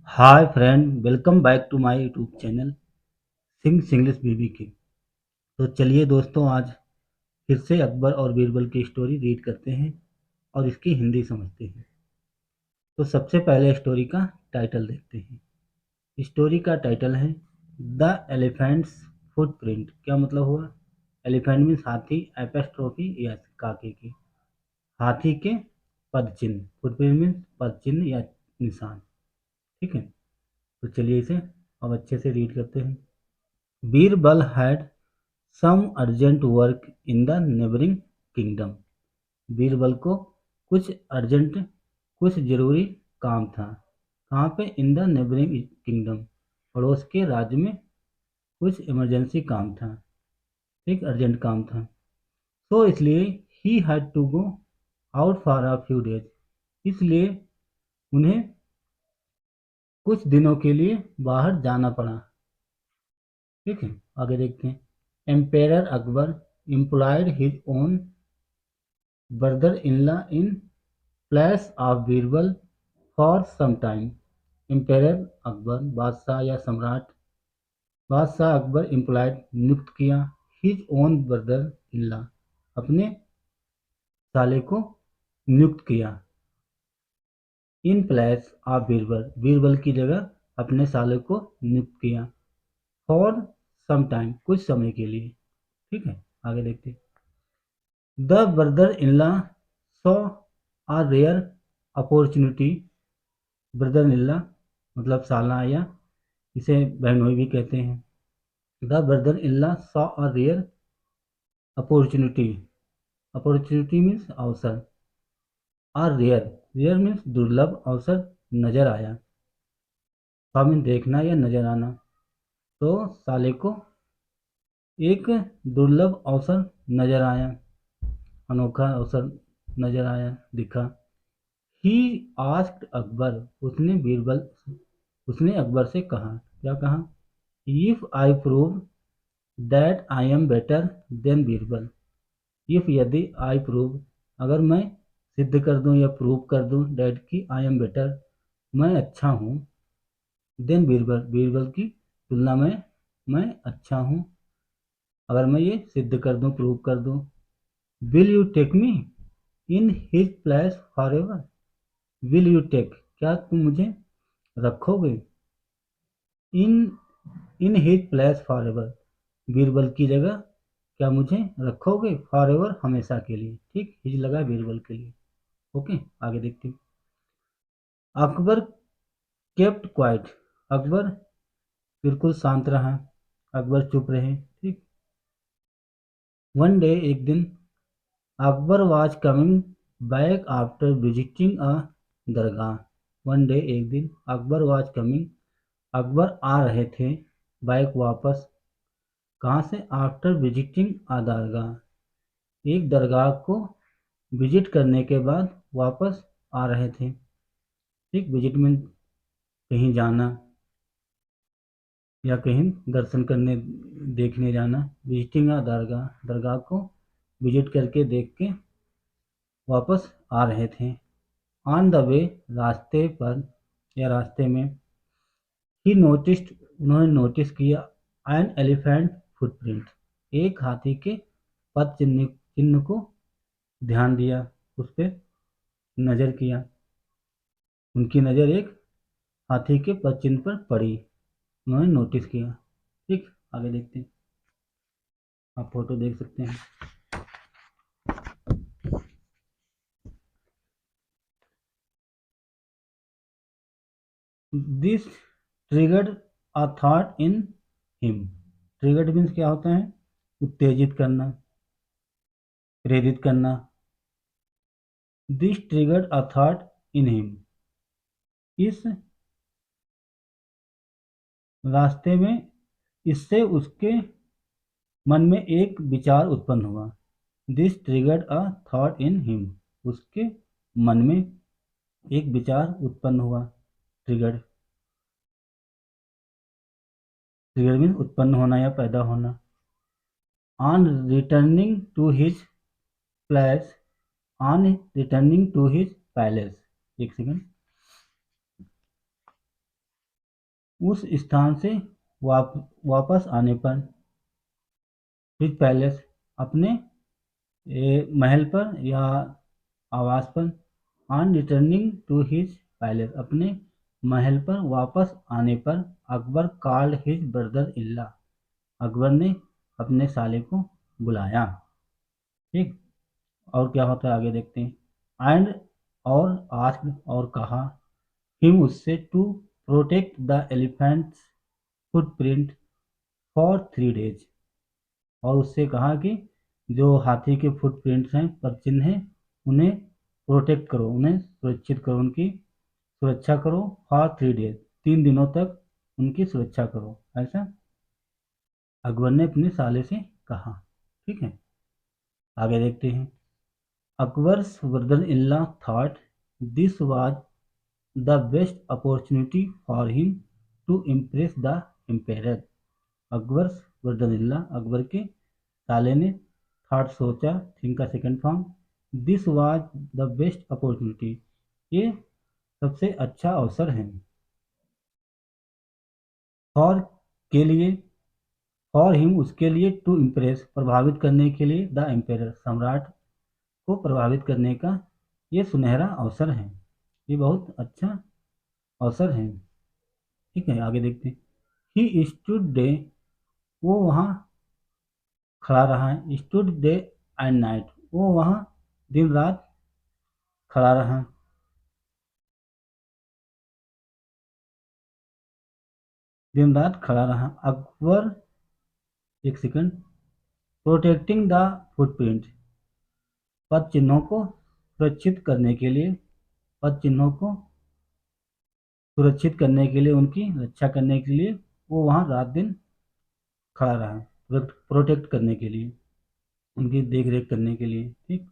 Hi friend, welcome back to my YouTube channel sings English बीबी की। तो चलिए दोस्तों, आज फिर से अकबर और बीरबल की स्टोरी रीड करते हैं और इसकी हिंदी समझते हैं। तो सबसे पहले स्टोरी का टाइटल देखते हैं। स्टोरी का टाइटल है द एलिफेंट्स फुटप्रिंट। क्या मतलब हुआ? एलिफेंट मीन्स हाथी, एपेस्ट्रोफी या काके की, हाथी के पदचिन्ह। फुटप्रिंट मीन्स पदचिन्ह या निशान। ठीक है, तो चलिए इसे अब अच्छे से रीड करते हैं। Birbal had some urgent work in the neighbouring kingdom. Birbal को कुछ अर्जेंट, कुछ जरूरी काम था। कहाँ पे? इन द नेबरिंग किंगडम, पड़ोस के राज्य में कुछ इमरजेंसी काम था। एक अर्जेंट काम था, तो इसलिए he had to go out for a few days. इसलिए उन्हें कुछ दिनों के लिए बाहर जाना पड़ा। ठीक है, आगे देखते हैं। Emperor Akbar employed his own brother in law in place of Birbal for some time. Emperor Akbar, बादशाह या सम्राट, बादशाह अकबर एम्प्लॉयड नियुक्त किया, his own brother in law, अपने साले को नियुक्त किया, in place of Birbal, Birbal की जगह अपने साले को नियुक्त किया, फॉर सम टाइम, कुछ समय के लिए। ठीक है, आगे देखते। The brother in law saw a rare opportunity। Brother in law मतलब साला, या इसे बहनोई भी कहते हैं। The brother in law saw a rare opportunity. Opportunity means अवसर। आ रेयर, रेयर मीन्स दुर्लभ अवसर नजर आया। सॉ मीन्स देखना या नजर आना। तो साले को एक दुर्लभ अवसर नजर आया, अनोखा अवसर नजर आया, दिखा। ही आस्क्ड अकबर, उसने अकबर से कहा। क्या कहा? If I prove that I am better than Birbal. If, यदि, आई प्रूव, अगर मैं सिद्ध कर दूं या प्रूव कर दूं, दैट की आई एम बेटर, मैं अच्छा हूं, देन बीरबल, बीरबल की तुलना में मैं अच्छा हूं, अगर मैं ये सिद्ध कर दूं, प्रूव कर दूं। Will you take me in his place for ever. Will you take, क्या तुम मुझे रखोगे? In in his place for ever, Birbal की जगह क्या मुझे रखोगे? फॉर एवर, हमेशा के लिए। ठीक, हिज लगा बीरबल के लिए। ओके, आगे देखते हैं। Akbar kept quite. अकबर बिल्कुल शांत रहा, अकबर चुप रहे। ठीक। वन डे, एक दिन, Akbar was coming back after visiting a Dargah. One day, एक दिन, अकबर वाज कमिंग, अकबर आ रहे थे, बैक वापस, कहाँ से? आफ्टर विजिटिंग अ दरगाह, एक दरगाह को विजिट करने के बाद वापस आ रहे थे। ठीक, विजिट में कहीं जाना या कहीं दर्शन करने, देखने जाना। विजिटिंग अ दरगाह, दरगाह को विजिट करके देख के वापस आ रहे थे। ऑन द वे, रास्ते पर या रास्ते में, ही नोटिस्ड, उन्होंने नोटिस किया, एन एलिफेंट फुटप्रिंट, एक हाथी के पद चिन्ह को ध्यान दिया, उस पर नज़र किया। उनकी नज़र एक हाथी के पद चिन्ह पर पड़ी, उन्होंने नोटिस किया। ठीक, आगे देखते हैं। आप फोटो देख सकते हैं। This triggered a thought in him. Triggered means क्या होता है? उत्तेजित करना, प्रेरित करना। This triggered a thought in him, इस रास्ते में, इससे उसके मन में एक विचार उत्पन्न हुआ। This triggered a thought in him, उसके मन में एक विचार उत्पन्न हुआ। ट्रिगर्ड, ट्रिगर मीन्स उत्पन्न होना या पैदा होना। On returning to his place, on returning to his palace, एक सेकंड। उस स्थान से वापस आने पर हिज पैलेस, अपने महल पर या आवास पर, on returning to his palace, अपने महल पर वापस आने पर, Akbar called his brother in law, Akbar ने अपने साले को बुलाया। ठीक, और क्या होता है आगे देखते हैं। एंड, और आस्क्ड, और कहा, हिम, उससे, to protect the elephants footprint for 3 days, और उससे कहा कि जो हाथी के फुटप्रिंट्स हैं, पदचिन्ह हैं, उन्हें प्रोटेक्ट करो, उन्हें सुरक्षित करो, उनकी सुरक्षा करो, फॉर 3 days, 3 दिनों तक उनकी सुरक्षा करो, ऐसा अकबर ने अपने साले से कहा। ठीक है, आगे देखते हैं। Akbar's brother in law thought this was the best opportunity for him to impress the emperor. Akbar's brother in law, Akbar के साले ने थॉट, सोचा, थिंक का second form, this was the best opportunity, ये सबसे अच्छा अवसर है, फॉर, के लिए, फॉर हिम, उसके लिए, टू इम्प्रेस, प्रभावित करने के लिए, द एम्पेरर, सम्राट को प्रभावित करने का ये सुनहरा अवसर है, ये बहुत अच्छा अवसर है। ठीक है, आगे देखते हैं। ही स्टूड डे, वो वहाँ खड़ा रहा है, स्टूड डे एंड नाइट, वो वहाँ दिन रात खड़ा रहा, दिन रात खड़ा रहा। अकबर, एक सेकंड, प्रोटेक्टिंग द फुटप्रिंट, पद चिन्हों को सुरक्षित करने के लिए, पद चिन्हों को सुरक्षित करने के लिए, उनकी रक्षा करने के लिए वो वहाँ रात दिन खड़ा रहा, प्रोटेक्ट करने के लिए, उनकी देख रेख करने के लिए। ठीक,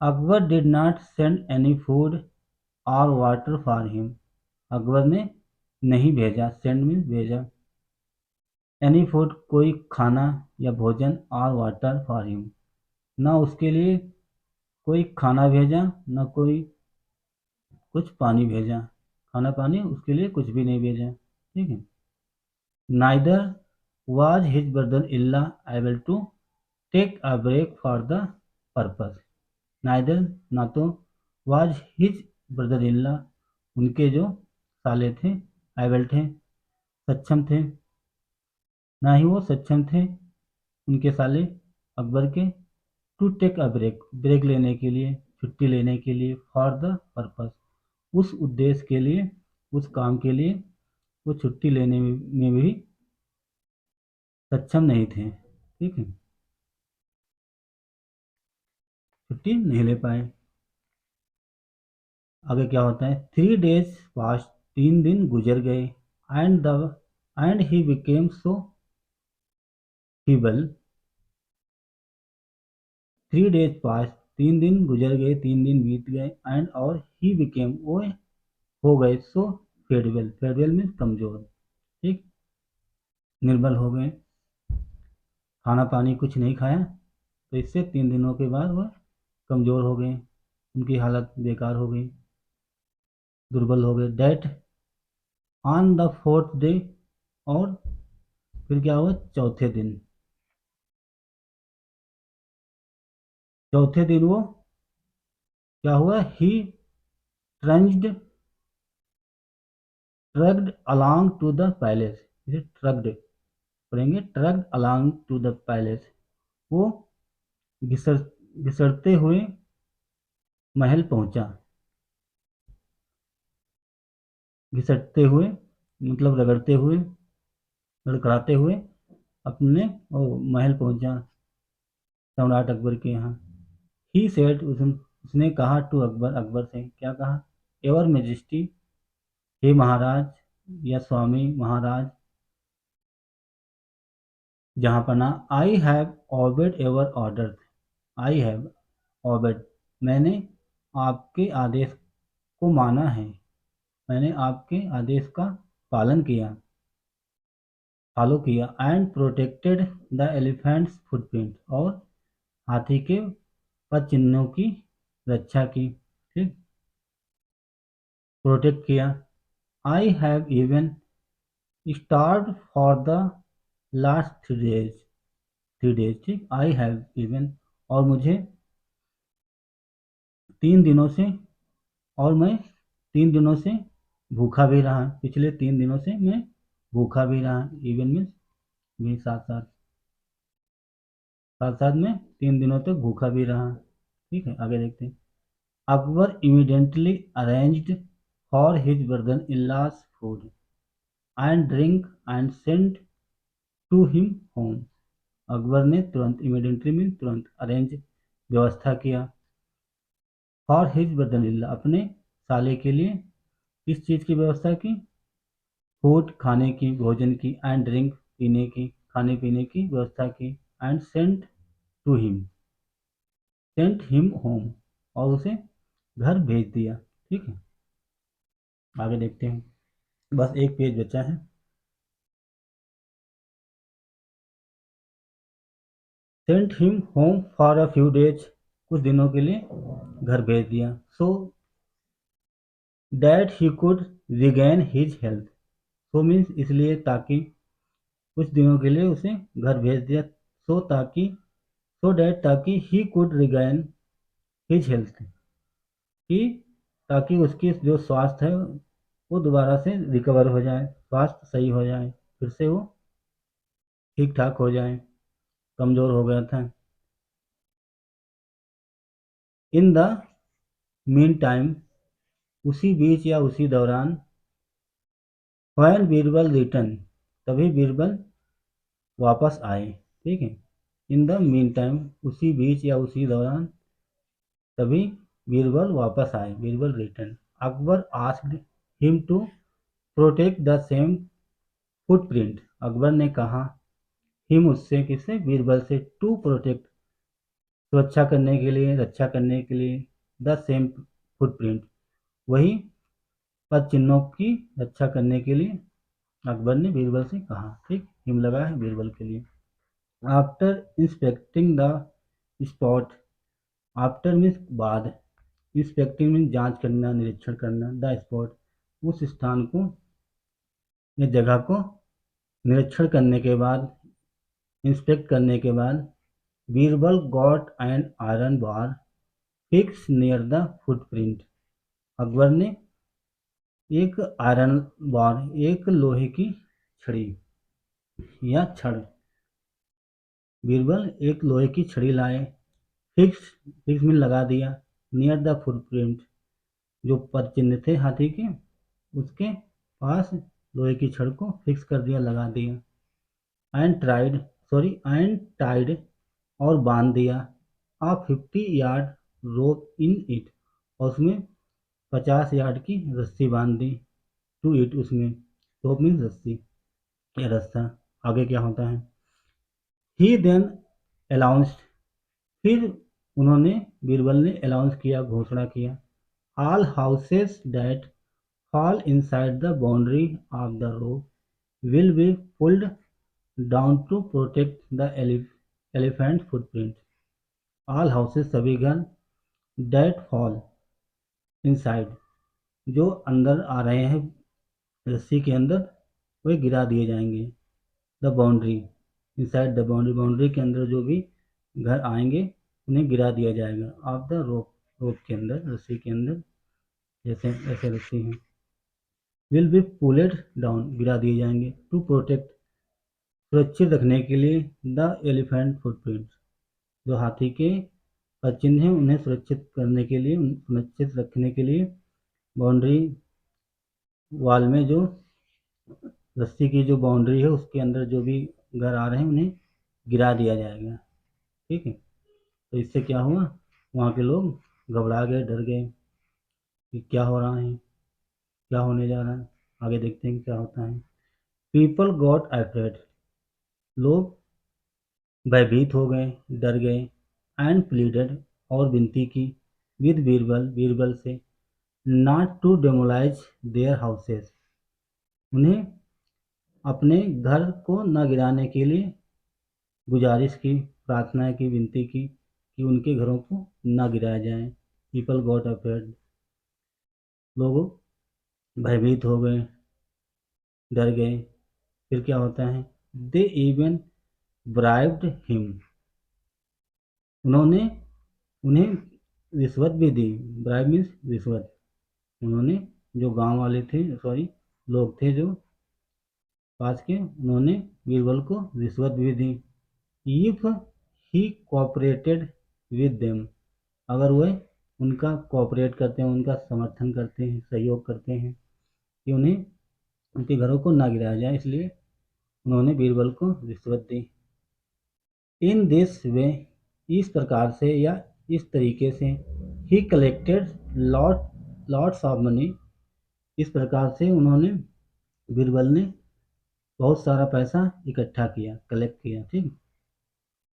Akbar did not send any food और वाटर फॉर हिम, अकबर ने नहीं भेजा, सेंड में भेजा, एनी फूड, कोई खाना या भोजन, और वाटर फॉर हिम, ना उसके लिए कोई खाना भेजा, ना कोई कुछ पानी भेजा, खाना पानी उसके लिए कुछ भी नहीं भेजा। ठीक है, neither was his brother in law able to take a break for the purpose, neither, ना तो, वाज हिज ब्रदर इल्ला, उनके जो साले थे, एबल थे, सक्षम थे, ना ही वो सक्षम थे, उनके साले अकबर के, to take a break, break लेने के लिए, छुट्टी लेने के लिए, फॉर द पर्पस, उस उद्देश्य के लिए, उस काम के लिए वो छुट्टी लेने में भी सक्षम नहीं थे। ठीक है, छुट्टी नहीं ले पाए। आगे क्या होता है। 3 days पास, 3 दिन गुजर गए, and he became so feeble, 3 days पास, 3 दिन गुजर गए, 3 दिन बीत गए, एंड, और, ही बिकेम, वो हो गए, सो फेडवेल, फेडवेल में कमजोर। ठीक, निर्बल हो गए, खाना पानी कुछ नहीं खाया, तो इससे 3 दिनों के बाद वह कमजोर हो गए, उनकी हालत बेकार हो गई, दुर्बल हो गए। Date on the 4th day, और फिर क्या हुआ, चौथे दिन, चौथे दिन वो क्या हुआ, ही ट्रंज्ड, ट्रक्ड अलोंग टू द पैलेस, इसे ट्रक्ड पढ़ेंगे, ट्रक्ड अलोंग टू द पैलेस, वो घिसर घिसड़ते हुए महल पहुंचा, घिसटते हुए मतलब रगड़ते हुए, लड़खड़ाते हुए अपने महल पहुंचा, सम्राट अकबर के यहाँ। ही सेड, उसने कहा, टू अकबर, अकबर से क्या कहा, एवर मेजेस्टी, हे महाराज या स्वामी महाराज, जहाँ पना, I have obeyed ever order, I have obeyed, मैंने आपके आदेश को माना है, मैंने आपके आदेश का पालन किया, फॉलो किया, and protected the elephants footprint, और हाथी के पद चिन्हों की रक्षा की। ठीक, प्रोटेक्ट किया। I have even starved for the last 3 days, ठीक। आई हैव इवन, और मुझे 3 दिनों से, और मैं 3 दिनों से भूखा भी रहा, पिछले 3 दिनों से मैं भूखा भी रहा। इवन मीन्स भी साथ साथ, साथ साथ में 3 दिनों तक भूखा भी रहा, ठीक है। आगे देखते हैं। Akbar immediately arranged for his brother in law's food and drink and sent to him home. Akbar ने तुरंत, इमीडिएटली मीन तुरंत, अरेंज व्यवस्था किया, for his brother in law अपने साले के लिए, किस चीज़ की व्यवस्था की? फूड खाने की, भोजन की, एंड ड्रिंक पीने की, खाने पीने की व्यवस्था की, and to him sent him home, और उसे घर भेज दिया, ठीक है। आगे देखते हैं, बस एक पेज बचा है। Saint him home for a few days, कुछ दिनों के लिए घर भेज दिया, so that he could regain his health. So means इसलिए, ताकि, कुछ दिनों के लिए उसे घर भेज दिया, सो दैट, ताकि he could regain his health, कि ताकि उसकी जो स्वास्थ्य है वो दोबारा से रिकवर हो जाए, स्वास्थ्य सही हो जाए, फिर से वो ठीक ठाक हो जाए, कमज़ोर हो गया था। इन द मीन टाइम, उसी बीच या उसी दौरान, व्हेन बीरबल रिटर्न, तभी बीरबल वापस आए, ठीक है। इन द मीन टाइम, उसी बीच या उसी दौरान, तभी बीरबल वापस आए, Birbal return. Akbar asked him to protect the same footprint, Akbar ने कहा हिम उससे, किससे? बीरबल से, टू प्रोटेक्ट सुरक्षा करने के लिए, रक्षा करने के लिए, द सेम फुटप्रिंट, वही पद चिन्हों की रक्षा करने के लिए अकबर ने बीरबल से कहा, ठीक। हिम लगा है बीरबल के लिए। After inspecting the spot, after means बाद, इंस्पेक्टिंग मीन्स जांच करना, निरीक्षण करना, द स्पॉट उस स्थान को या जगह को निरीक्षण करने के बाद, इंस्पेक्ट करने के बाद, Birbal got an iron bar fix near the footprint, Akbar ने एक आयरन बार, एक लोहे की छड़ी या छड़, बीरबल एक लोहे की छड़ी लाए, फिक्स, फिक्स में लगा दिया, नियर द फुटप्रिंट, जो पद चिन्ह थे हाथी के, उसके पास लोहे की छड़ को फिक्स कर दिया, लगा दिया। एंड टाइड, और बांध दिया, आ 50 यार्ड रोप इन इट, और उसमें 50 यार्ड की रस्सी बांध दी, टू इट, उसमें, रोप मीन्स रस्सी या रस्सा। आगे क्या होता है? ही देन अनाउंस्ड, फिर उन्होंने, बीरबल ने अनाउंस किया, घोषणा किया, all houses that fall inside the boundary of the rope will be pulled down to protect the elephant footprint. All houses, सभी घर, that fall inside, जो अंदर आ रहे हैं रस्सी के अंदर, वे गिरा दिए जाएंगे। The boundary, inside the boundary, boundary के अंदर जो भी घर आएंगे उन्हें गिरा दिया जाएगा। ऑफ द रोप, रोप के अंदर, रस्सी के अंदर, जैसे ऐसे रस्सी हैं, विल बी पुलेड डाउन, गिरा दिए जाएंगे, टू प्रोटेक्ट, सुरक्षित रखने के लिए, द एलिफेंट फुटप्रिंट, जो हाथी के पद चिन्ह हैं उन्हें सुरक्षित करने के लिए, सुरक्षित रखने के लिए, बाउंड्री वाल में, जो रस्सी की जो बाउंड्री है उसके अंदर जो भी घर आ रहे हैं उन्हें गिरा दिया जाएगा, ठीक है। तो इससे क्या हुआ? वहाँ के लोग घबरा गए, डर गए कि क्या हो रहा है, क्या होने जा रहा है। आगे देखते हैं कि क्या होता है। पीपल गॉट अफ्रेड, लोग भयभीत हो गए, डर गए, एंड प्लीडेड, और विनती की, विद बीरबल, बीरबल से, नॉट टू डेमोलाइज देयर हाउसेस, उन्हें अपने घर को न गिराने के लिए गुजारिश की, प्रार्थना की, विनती की कि उनके घरों को न गिराया जाए। पीपल गॉट अफ्रेड, लोग भयभीत हो गए, डर गए, फिर क्या होता है, दे इवन ब्राइब्ड हिम, उन्होंने उन्हें रिश्वत भी दी। ब्राइब मीन्स रिश्वत। उन्होंने, जो गांव वाले थे, सॉरी, लोग थे जो पास के, उन्होंने बीरबल को रिश्वत भी दी। If he cooperated with them, अगर वह उनका कोऑपरेट करते हैं, उनका समर्थन करते हैं, सहयोग करते हैं कि उन्हें उनके घरों को ना गिराया जाए, इसलिए उन्होंने बीरबल को रिश्वत दी। इन दिस वे, इस प्रकार से या इस तरीके से, ही कलेक्टेड लॉट्स ऑफ मनी, इस प्रकार से उन्होंने, बीरबल ने बहुत सारा पैसा इकट्ठा किया, कलेक्ट किया, ठीक।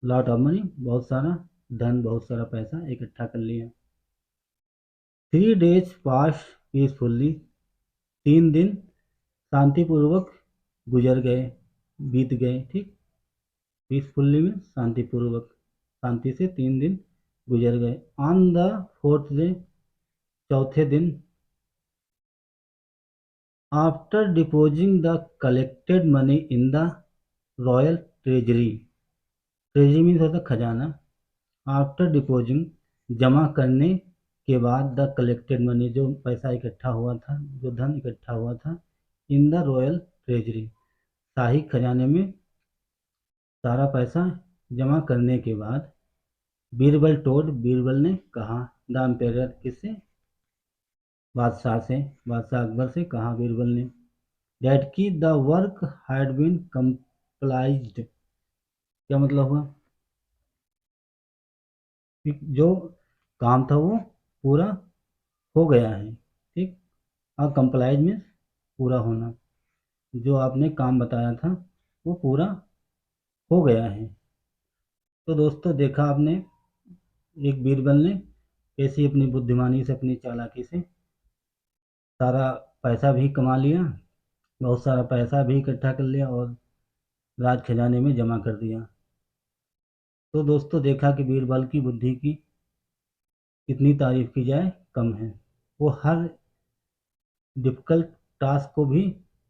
लॉट ऑफ मनी, बहुत सारा धन, बहुत सारा पैसा इकट्ठा कर लिया। 3 days पास पीसफुल्ली, 3 दिन शांतिपूर्वक गुजर गए, बीत गए, ठीक। पीसफुल्ली में शांतिपूर्वक, शांति से 3 दिन गुजर गए। ऑन द 4th day, चौथे दिन, after depositing the collected money in the royal treasury, treasury means होता खजाना। आफ्टर डिपोजिंग, जमा करने के बाद, द कलेक्टेड मनी, जो पैसा इकट्ठा हुआ था, जो धन इकट्ठा हुआ था, इन द रॉयल ट्रेजरी, शाही खजाने में सारा पैसा जमा करने के बाद, बीरबल टोड, बीरबल ने कहा, द एम्पेरर, किससे, बादशाह से, बादशाह अकबर से कहा बीरबल ने, डैट की द वर्क हैड बीन कंप्लाइज्ड, क्या मतलब हुआ कि जो काम था वो पूरा हो गया है, ठीक। और कंप्लाइज मीन्स पूरा होना, जो आपने काम बताया था वो पूरा हो गया है। तो दोस्तों, देखा आपने, एक बीरबल ने कैसी अपनी बुद्धिमानी से, अपनी चालाकी से सारा पैसा भी कमा लिया, बहुत सारा पैसा भी इकट्ठा कर लिया और राज खजाने में जमा कर दिया। तो दोस्तों, देखा कि बीरबल की बुद्धि की कितनी तारीफ की जाए कम है। वो हर डिफ़िकल्ट टास्क को भी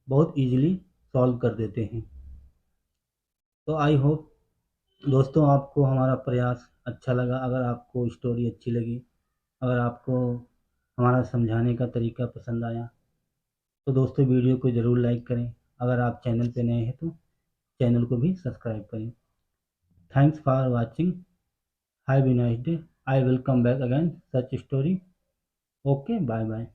बहुत ईजिली सॉल्व कर देते हैं। तो आई होप दोस्तों आपको हमारा प्रयास अच्छा लगा। अगर आपको स्टोरी अच्छी लगी, अगर आपको हमारा समझाने का तरीका पसंद आया, तो दोस्तों वीडियो को ज़रूर लाइक करें। अगर आप चैनल पे नए हैं तो चैनल को भी सब्सक्राइब करें। Thanks for watching, have a nice day, I will come back again such story. Okay, bye bye.